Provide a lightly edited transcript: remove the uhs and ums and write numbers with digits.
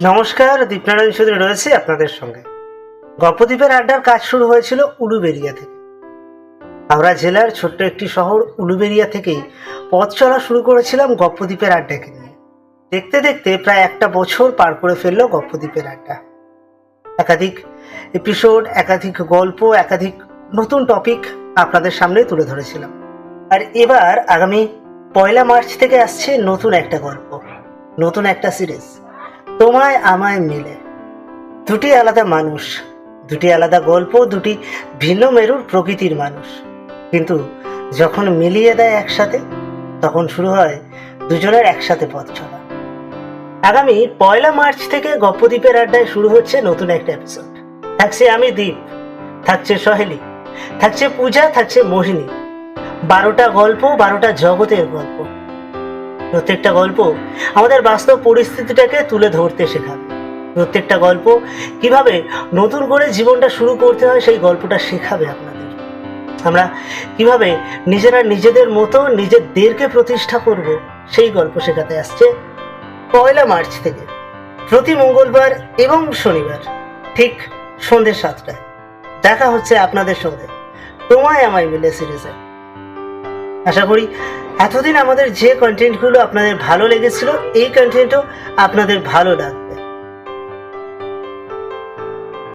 নমস্কার, দীপনারায়ণ চৌধুরী রয়েছে আপনাদের সঙ্গে। গল্পদ্বীপের আড্ডার কাজ শুরু হয়েছিল উলুবেড়িয়া থেকে। হাওড়া জেলার ছোট্ট একটি শহর উলুবেড়িয়া থেকেই পথ চলা শুরু করেছিলাম গল্পদ্বীপের আড্ডাকে নিয়ে। দেখতে দেখতে প্রায় একটা বছর পার করে ফেললো গল্পদ্বীপের আড্ডা। একাধিক এপিসোড, একাধিক গল্প, একাধিক নতুন টপিক আপনাদের সামনে তুলে ধরেছিলাম। আর এবার আগামী 1 মার্চ থেকে আসছে নতুন একটা গল্প, নতুন একটা সিরিজ, তোমায় আমায় মিলে। দুটি আলাদা মানুষ, দুটি আলাদা গল্প, দুটি ভিন্ন মেরুর প্রকৃতির মানুষ, কিন্তু যখন মিলিয়ে দেয় একসাথে, তখন শুরু হয় দুজনের একসাথে পথ চলা। আগামী 1 মার্চ থেকে গল্পদ্বীপের আড্ডায় শুরু হচ্ছে নতুন একটা এপিসোড। থাকছে আমি দ্বীপ, থাকছে সহেলি, থাকছে পূজা, থাকছে মোহিনী। 12টা গল্প, 12টা জগতের গল্প। প্রত্যেকটা গল্প আমাদের বাস্তব পরিস্থিতিটাকে তুলে ধরতে শেখাবে। প্রত্যেকটা গল্প কিভাবে নতুন করে জীবনটা শুরু করতে হয় সেই গল্পটা শেখাবে আপনাদের। আমরা কিভাবে নিজেরা নিজেদের মতো নিজেদেরকে প্রতিষ্ঠা করব সেই গল্প শেখাতে আসছে 1 মার্চ থেকে, প্রতি মঙ্গলবার এবং শনিবার ঠিক সন্ধ্যে 7টায় দেখা হচ্ছে আপনাদের সঙ্গে তোমায় আমায় মিলে সিরিজে। আশা করি এতদিন আমাদের যে কন্টেন্টগুলো আপনাদের ভালো লেগেছিল, এই কন্টেন্টও আপনাদের ভালো লাগবে।